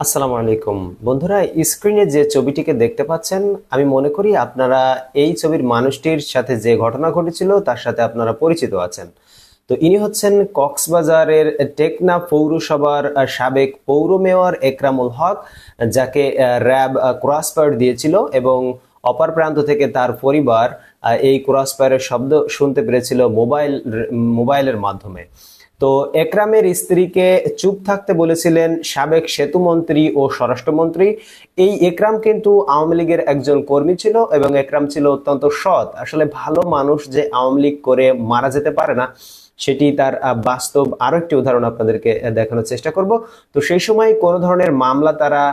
আসসালামু আলাইকুম বন্ধুরা, স্ক্রিনে যে ছবিটিকে দেখতে পাচ্ছেন, আমি মনে করি আপনারা এই ছবির মানুষটির সাথে যে ঘটনা ঘটেছিল তার সাথে আপনারা পরিচিত আছেন। তো ইনি হচ্ছেন কক্সবাজারের টেকনাফ পৌরসভার সাবেক পৌর মেয়র একরামুল হক, যাকে র্যাব ক্রসফায়ার দিয়েছিল এবং অপর প্রান্ত থেকে তার পরিবার এই ক্রসফায়ারের শব্দ শুনতে পেরেছিল মোবাইলের মাধ্যমে। তো একরামের স্ত্রীকে চুপ থাকতে বলেছিলেন সাবেক সেতুমন্ত্রী ও স্বরাষ্ট্রমন্ত্রী। এই একরাম কিন্তু আওয়ামী লীগের একজন কর্মী ছিল এবং একরাম ছিল অত্যন্ত সৎ। আসলে ভালো মানুষ যে আওয়ামী লীগ করে মারা যেতে পারে না, সেটি তার বাস্তব আরো একটি উদাহরণ আপনাদেরকে দেখানোর চেষ্টা করব। তো সেই সময় কোনো ধরনের মামলা তারা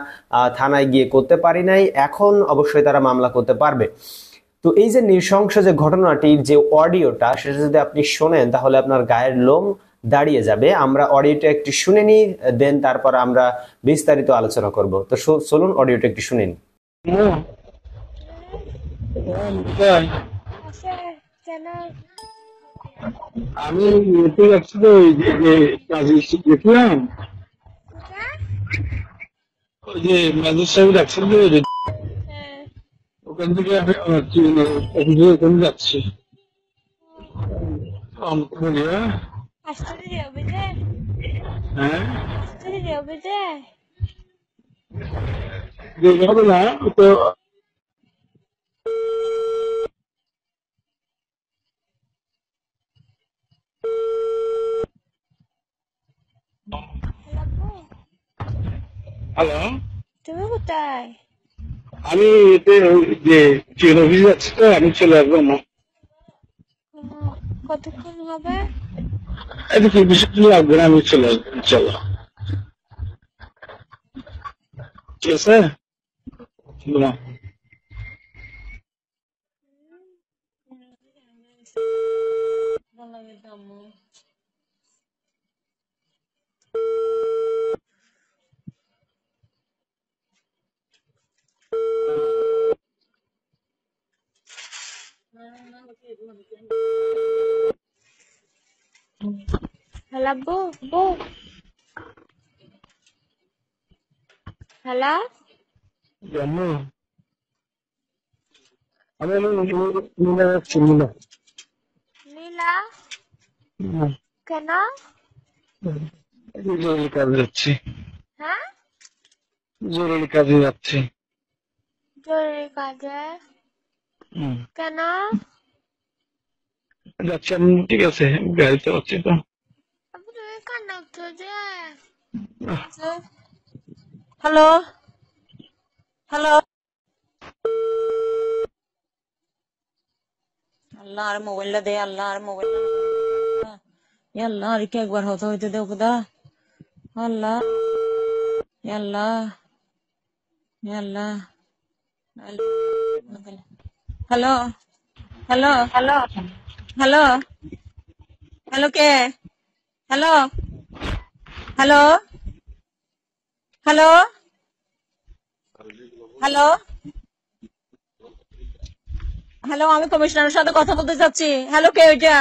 থানায় গিয়ে করতে পারি নাই, এখন অবশ্যই তারা মামলা করতে পারবে। তো এই যে নৃশংস যে ঘটনাটি, যে অডিওটা, সেটা যদি আপনি শোনেন তাহলে আপনার গায়ের লোম দাঁড়িয়ে যাবে। আমরা অডিওটা একটু শুনে নিই, দেন তারপর আমরা বিস্তারিত আলোচনা করব। তো চলুন অডিওটা একটু শুনে নিই। আমি এতে যাচ্ছি তো ওই যে কাজে দেখলাম, ওই যে ম্যাজিস্ট্রেট সাহেব ডাকছেন তো ওখান থেকে আমি ওখানে যাচ্ছি। হ্যাঁ, হবে না তো। হ্যালো, তুমি কোথায়? আমি এতে ওই যে ট্রেন অফিসে যাচ্ছি তো, আমি চলে আসবো না। কতক্ষণ হবে? এটা কি বেশি লাগবে না, আমি চলে আসবো চলো। ঠিক আছে, না হ্যালো আব্বু, হ্যালো জানো, আমি মিলে যাচ্ছি মিলে। নীলা, কেন? জরুরি কাজে যাচ্ছি, হ্যাঁ, জরুরি কাজে যাচ্ছি। জরুরি কাজে? কেন? যাচ্ছি আমি, ঠিক আছে, গাড়িতে যাচ্ছি তো। আব্বু তুমি কান্নাচ্ছো যে? হ্যালো হ্যালো, আল্লাহ আর মোবাইলটা দে, আল্লাহ আর মোবাইল, আল্লাহ আর কি একবার হতে হইতে দেও খুদা, আল্লাহ আল্লাহ আল্লাহ। Hello hello hello hello hello, কে? Hello hello hello hello hello, আমি কমিশনারের সাথে কথা বলতে চাচ্ছি। হ্যালো, কে ওইটা?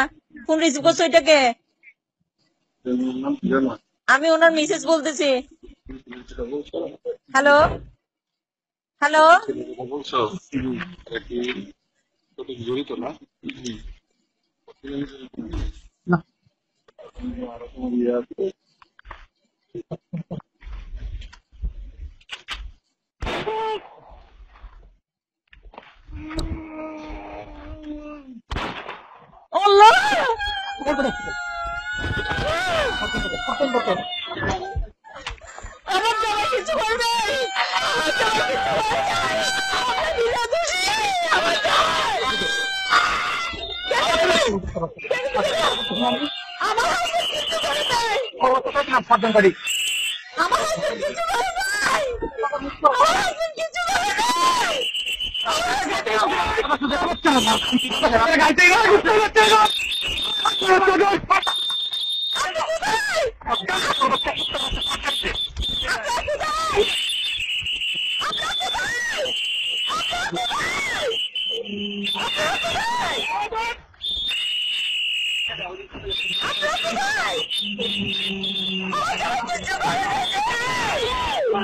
ফোন রিসিভ করছো, ওইটা কে? আমি ওনার মিসেস বলতেছি। হ্যালো হ্যালো বলছো জড়িত না? আল্লাহ, আমার জামা কিছু হয় নাই, আমার জামা কিছু হয় নাই, আমার বিনা দোষী, আমার আমার হাজবেন্ড কিছু করে নাই, আমার হাজবেন্ড কিছু করে নাই, আমার হাজবেন্ড কিছু করে নাই, আপনি কোথায়? আপনার কোথায়? আপনার কোথায়? আপনার কোথায়? আপনার কোথায়? আপনার কোথায়? আমার জামা কিছু করে নাই।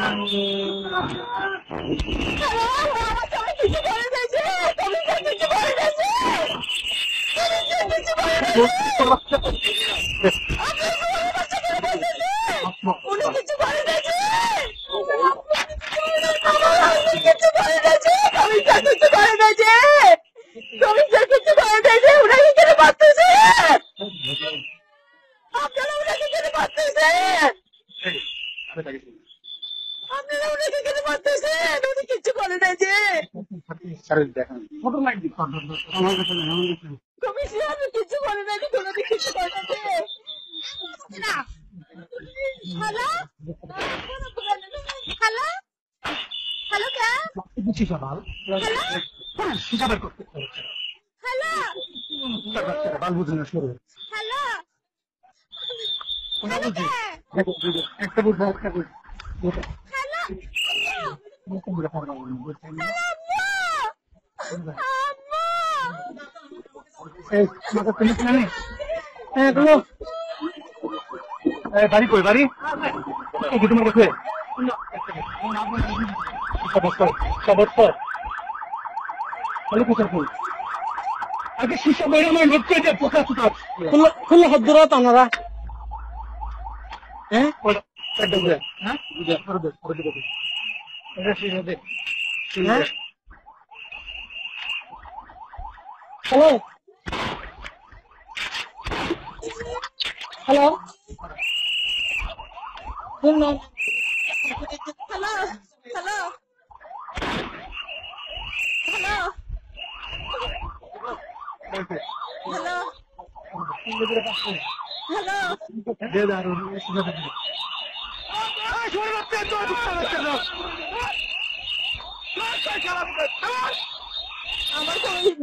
উনি কিছু করে গেছে, কিছু করে গেছে, কমিশন কিছু করে গেছে, কমিশন কিছু করে গেছে, উনাকে কেন পাচ্ছে, আপনারা উনাকে কেন পাচ্ছেন, আপনারা উনাকে কেন পাচ্ছেন, উনি কিছু করে গেছে, কমিশন কিছু করে গেছে, উনি কিছু করে গেছে। হ্যালো হ্যালো হ্যালো কে হ্যালো হ্যালো হ্যালো বাড়ি কই বাড়ি তোমার কাছে আগে শিশু বাইরে আমার লোক করে দিয়ে পোকা ফুটা খুলে হাত ধরা আপনারা হ্যাঁ hello hello hello hello hello hello আমার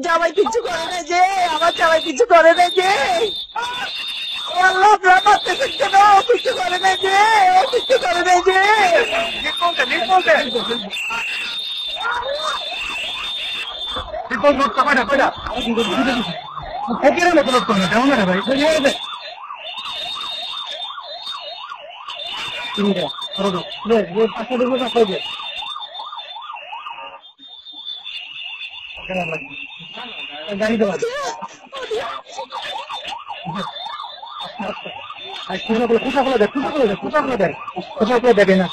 জামাই কিছু করে না যে, আমার জামাই কিছু করে না যে, আল্লাহ বাঁচাচ্ছেন কেন, কিছু করে না যে, কিছু করে না যে, গাড়ি দেওয়া দেবে না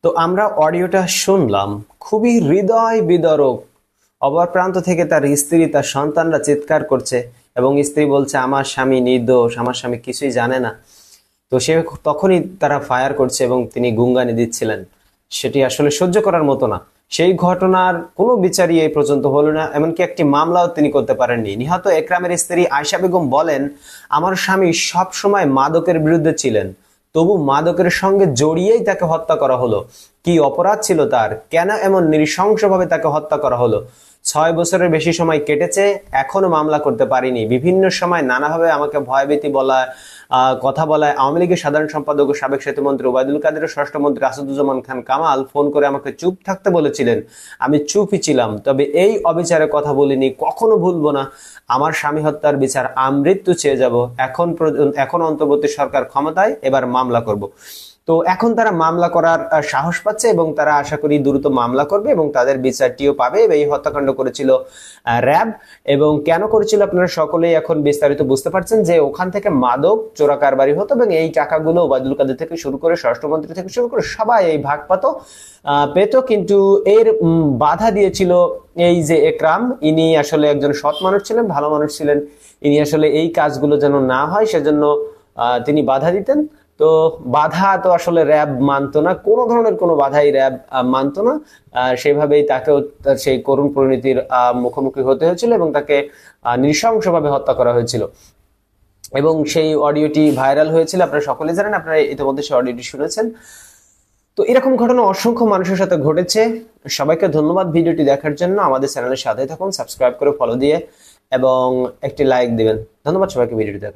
তো আমরা অডিওটা শুনলাম, খুবই হৃদয় বিদারক। অপর প্রান্ত থেকে তার স্ত্রী, তার সন্তানরা চিৎকার করছে এবং স্ত্রী বলছে আমার স্বামী নির্দোষ, আমার স্বামী কিছুই জানে না। তো সে তখনই তারা ফায়ার করছে এবং তিনি গুঙ্গানি দিচ্ছিলেন। সেটি আসলে সহ্য করার মতো না। সেই ঘটনার কোনো বিচারই এই পর্যন্ত হলো না, এমনকি একটি মামলাও তিনি করতে পারেননি। নিহত একরামের স্ত্রী আয়শা বেগম বলেন, আমার স্বামী সব সময় মাদকের বিরুদ্ধে ছিলেন, তবু মাদকের সঙ্গে জড়িয়েই তাকে হত্যা করা হলো। কি অপরাধ ছিল তার? কেন এমন নৃশংসভাবে তাকে হত্যা করা হলো? 6 বছরের বেশি সময় কেটেছে, এখনো মামলা করতে পারিনি। বিভিন্ন সময় নানাভাবে আমাকে ভয়ভীতি বলা, কথা বলায় আওয়ামী লীগের সাধারণ সম্পাদক ও সাবেক সেতুমন্ত্রী ওবায়দুল কাদের ও ষষ্ঠমন্ত্রী আসাদুজ্জামান খান কামাল ফোন করে আমাকে চুপ থাকতে বলেছিলেন। আমি চুপই ছিলাম, তবে এই অবিচারের কথা বলিনি, কখনো ভুলবো না। আমার স্বামী হত্যার বিচার আমৃত্যু চেয়ে যাব। এখন অন্তর্বর্তী সরকার ক্ষমতায়, এবার মামলা করব। তো এখন তারা মামলা করার সাহস পাচ্ছে এবং তারা আশা করি দ্রুত মামলা করবে এবং তাদের বিচারটিও পাবে। এই হত্যাকাণ্ড করেছিল র্যাব, এবং কেন করেছিল আপনারা সকলেই এখন বিস্তারিত বুঝতে পারছেন যে ওখান থেকে মাদক চোরা কারবারি হতো এবং এই টাকাগুলো ওবায়দুল কাদের থেকে শুরু করে স্বরাষ্ট্রমন্ত্রী থেকে শুরু করে সবাই এই ভাগ পেত। কিন্তু এর বাধা দিয়েছিল এই যে একরাম, ইনি আসলে একজন সৎ মানুষ ছিলেন, ভালো মানুষ ছিলেন। ইনি আসলে এই কাজগুলো যেন না হয় সেজন্য তিনি বাধা দিতেন। তো বাধা তো আসলে র্যাব মানতো না, কোনো ধরনের কোনো বাধাই র্যাব মানতো না। সেভাবেই তাকেও সেই করুণ পরিণতির মুখোমুখি হতে হয়েছিল এবং তাকে নৃশংসভাবে হত্যা করা হয়েছিল। এবং সেই অডিওটি ভাইরাল হয়েছিল, আপনারা সকলে জানেন, আপনারা ইতিমধ্যে সেই অডিওটি শুনেছেন। তো এরকম ঘটনা অসংখ্য মানুষের সাথে ঘটেছে। সবাইকে ধন্যবাদ ভিডিওটি দেখার জন্য। আমাদের চ্যানেলের সাথে থাকুন, সাবস্ক্রাইব করে ফলো দিয়ে এবং একটি লাইক দিবেন। ধন্যবাদ সবাইকে ভিডিওটি দেখার জন্য।